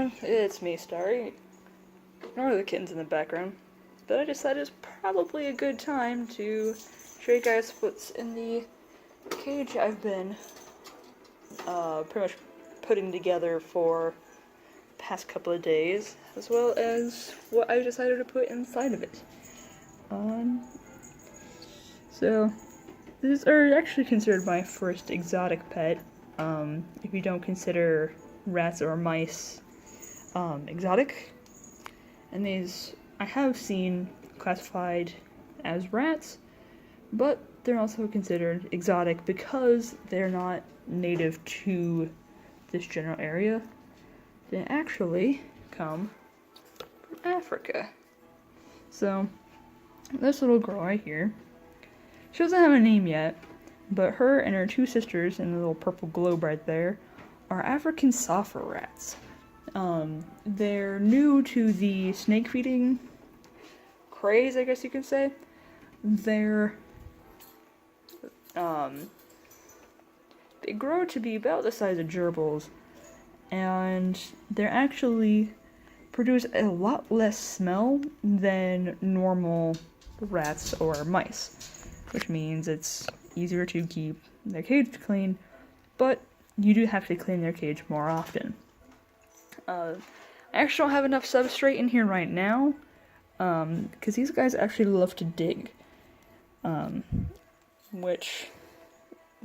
everyone, it's me, Starry. Ignore the kittens in the background. But I decided it's probably a good time to show you guys what's in the cage I've been pretty much putting together for the past couple of days, as well as what I decided to put inside of it. So, these are actually considered my first exotic pet, if you don't consider rats or mice exotic. And these I have seen classified as rats, but they're also considered exotic because they're not native to this general area. They actually come from Africa. So, this little girl right here, she doesn't have a name yet, but her and her two sisters in the little purple globe right there are African sofa rats. They're new to the snake feeding craze, I guess you could say. They grow to be about the size of gerbils, and they actually produce a lot less smell than normal rats or mice, which means it's easier to keep their cage clean, but you do have to clean their cage more often. I actually don't have enough substrate in here right now, because these guys actually love to dig, which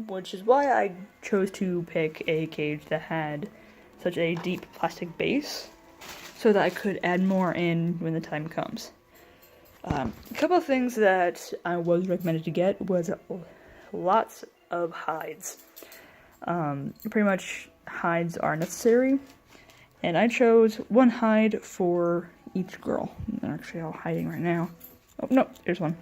is why I chose to pick a cage that had such a deep plastic base, so that I could add more in when the time comes. A couple of things that I was recommended to get was lots of hides. Pretty much hides are necessary, and I chose one hide for each girl. They're actually all hiding right now. Oh, no, there's one.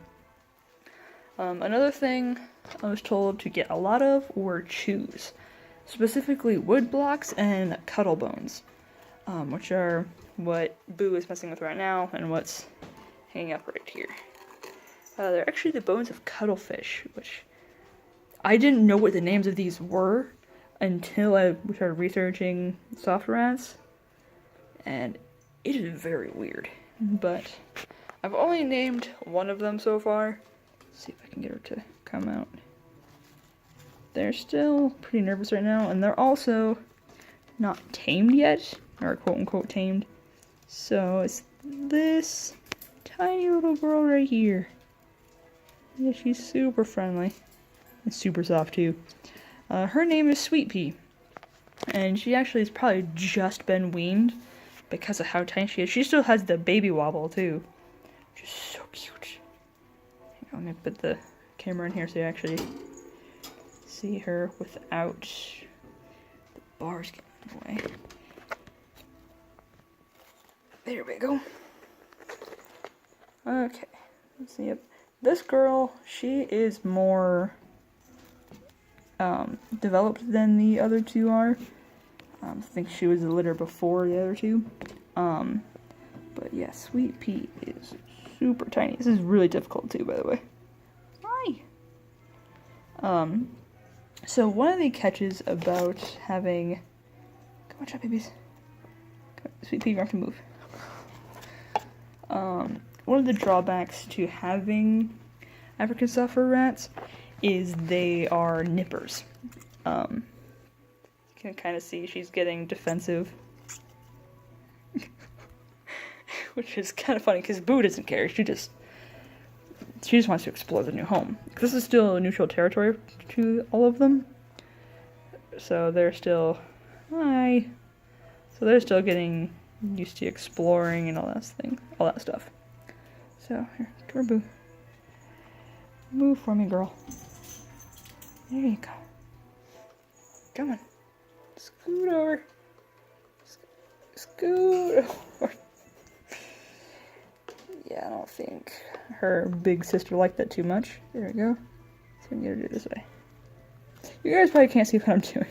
Another thing I was told to get a lot of were chews. Specifically wood blocks and cuttle bones, which are what Boo is messing with right now and what's hanging up right here. They're actually the bones of cuttlefish, which I didn't know what the names of these were until I started researching soft rats, and it is very weird. But I've only named one of them so far. Let's see if I can get her to come out. They're still pretty nervous right now, and they're also not tamed yet, or quote-unquote tamed. So it's this tiny little girl right here. Yeah, she's super friendly. And super soft too. Her name is Sweet Pea, and she actually has probably just been weaned because of how tiny she is. She still has the baby wobble too, which is so cute. Hang on, let me put the camera in here so you actually see her without the bars getting in the way. There we go. Okay, let's see. Yep, this girl, she is more developed than the other two are. I think she was a litter before the other two. But yeah, Sweet Pea is super tiny. This is really difficult too, by the way. Hi! So one of the catches about having... Come on, shot babies. Come on, Sweet Pea, you have to move. One of the drawbacks to having African sofa rats is they are nippers. You can kind of see she's getting defensive. Which is kind of funny, because Boo doesn't care. She just wants to explore the new home. This is still neutral territory to all of them. So they're still... Hi! So they're still getting used to exploring and all that stuff. So, here, come here, Boo. Move for me, girl. There you go. Come on. Scoot over. Scoot over. Yeah, I don't think her big sister liked that too much. There we go. So we need to do it this way. You guys probably can't see what I'm doing.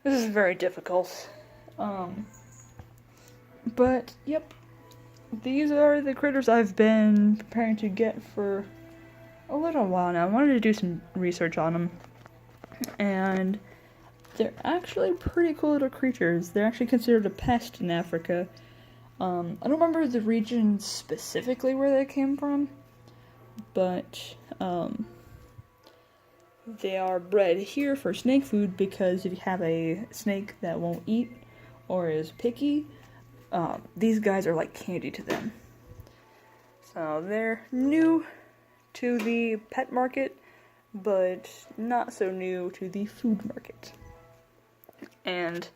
This is very difficult. But, yep. These are the critters I've been preparing to get for a little while now. I wanted to do some research on them. And they're actually pretty cool little creatures. They're actually considered a pest in Africa. I don't remember the region specifically where they came from, but they are bred here for snake food because if you have a snake that won't eat or is picky, these guys are like candy to them. So they're new to the pet market, but not so new to the food market. And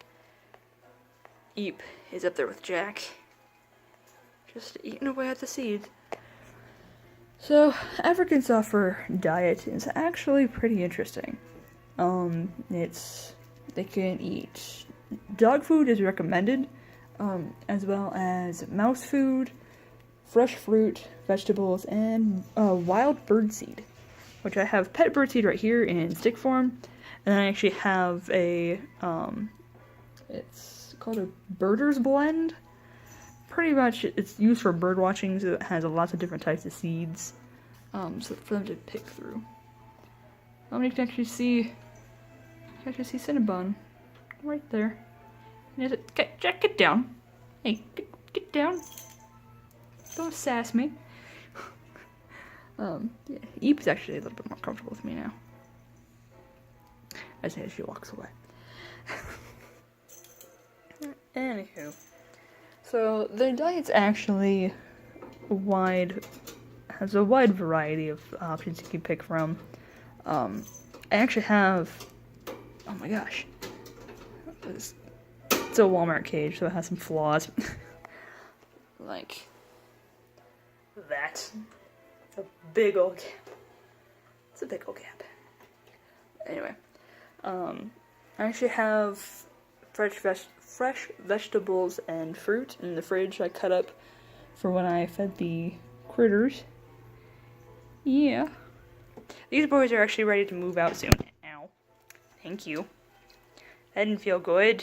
Eep is up there with Jack, just eating away at the seeds. So, African softfur diet is actually pretty interesting. They can eat dog food is recommended, as well as mouse food, fresh fruit, vegetables, and wild birdseed, which I have pet birdseed right here in stick form, and I actually have a, it's called a birder's blend. Pretty much, it's used for bird watching, so it has lots of different types of seeds, so for them to pick through. You can actually see Cinnabon right there. Jack, get down. Hey, get down. Don't sass me. Yeah, Eep is actually a little bit more comfortable with me now. As she walks away. Anywho. So, their diet's actually has a wide variety of options you can pick from. I actually have, oh my gosh, it's a Walmart cage, so it has some flaws. Like that. It's a big old gap. It's a big old gap. Anyway, I actually have fresh vegetables and fruit in the fridge I cut up for when I fed the critters. Yeah. These boys are actually ready to move out soon. Ow. Thank you. That didn't feel good.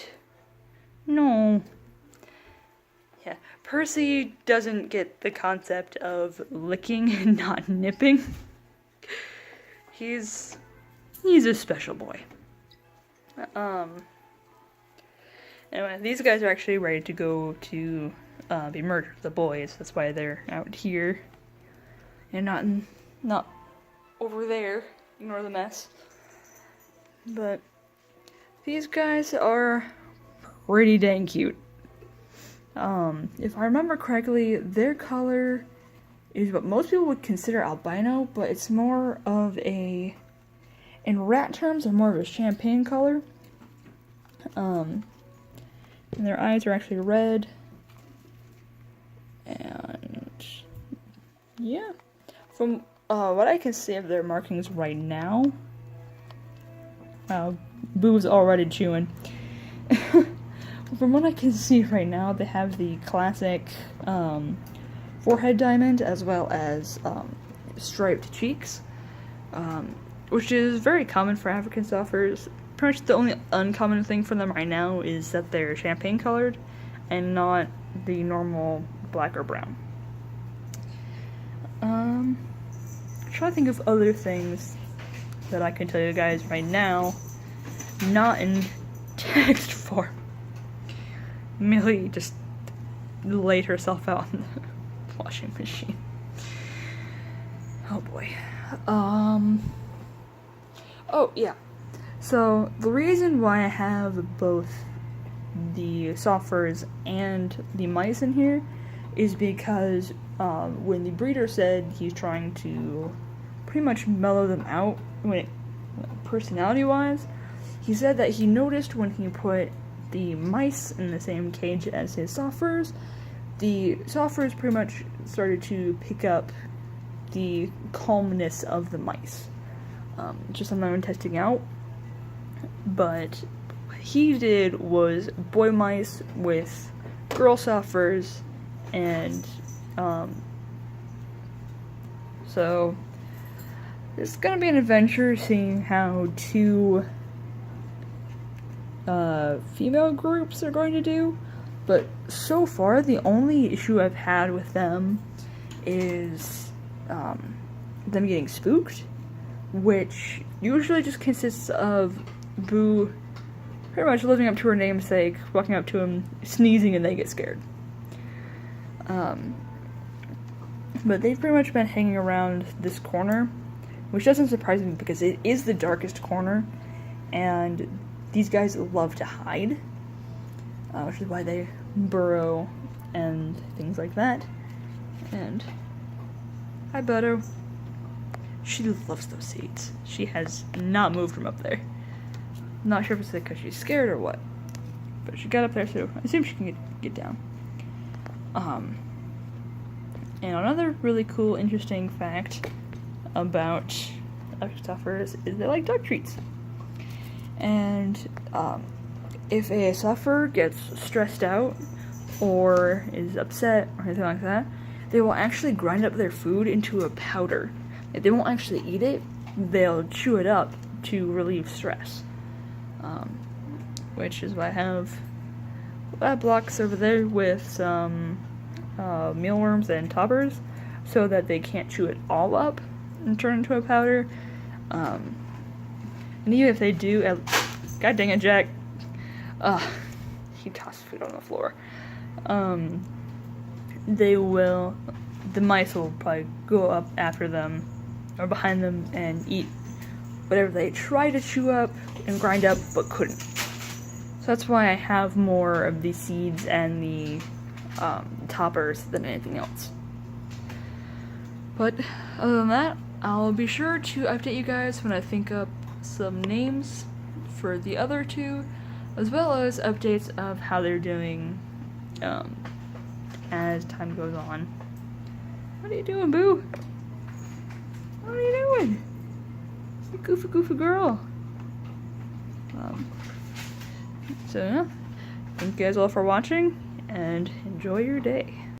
No. Yeah. Percy doesn't get the concept of licking and not nipping. He's a special boy. Anyway, these guys are actually ready to go to be murdered, the boys. That's why they're out here and not over there. Ignore the mess. But these guys are pretty dang cute. If I remember correctly, their color is what most people would consider albino, but it's more of a, in rat terms, are more of a champagne color. And their eyes are actually red. And yeah, from what I can see of their markings right now, Boo's already chewing. From what I can see right now, they have the classic forehead diamond as well as striped cheeks, which is very common for African softfurs. Pretty much the only uncommon thing for them right now is that they're champagne colored and not the normal black or brown. I'm trying to think of other things that I can tell you guys right now, not in text form. Millie just laid herself out in the washing machine. Oh boy. Oh yeah. So the reason why I have both the softfurs and the mice in here is because when the breeder said he's trying to pretty much mellow them out personality-wise, he said that he noticed when he put the mice in the same cage as his softfurs, the softfurs pretty much started to pick up the calmness of the mice. Just something I'm testing out. But what he did was boy mice with girl softfurs, and so it's gonna be an adventure seeing how two female groups are going to do. But so far, the only issue I've had with them is them getting spooked, which usually just consists of Boo pretty much living up to her namesake, walking up to them, sneezing, and they get scared. But they've pretty much been hanging around this corner, which doesn't surprise me because it is the darkest corner, and these guys love to hide, which is why they burrow and things like that. And hi, Beto. She loves those seats. She has not moved from up there. Not sure if it's because she's scared or what, but she got up there, so I assume she can get down. And another really cool, interesting fact about suffers is they like dog treats. And if a sufferer gets stressed out or is upset or anything like that, they will actually grind up their food into a powder. If they won't actually eat it, they'll chew it up to relieve stress. Which is why I have lab blocks over there with some mealworms and toppers, so that they can't chew it all up and turn into a powder. And even if they do, god dang it, Jack. He tossed food on the floor. The mice will probably go up after them or behind them and eat whatever they try to chew up and grind up but couldn't. So that's why I have more of the seeds and the toppers than anything else. But other than that, I'll be sure to update you guys when I think up some names for the other two, as well as updates of how they're doing as time goes on. What are you doing, Boo? What are you doing? You goofy girl. So yeah, thank you guys all for watching, and enjoy your day.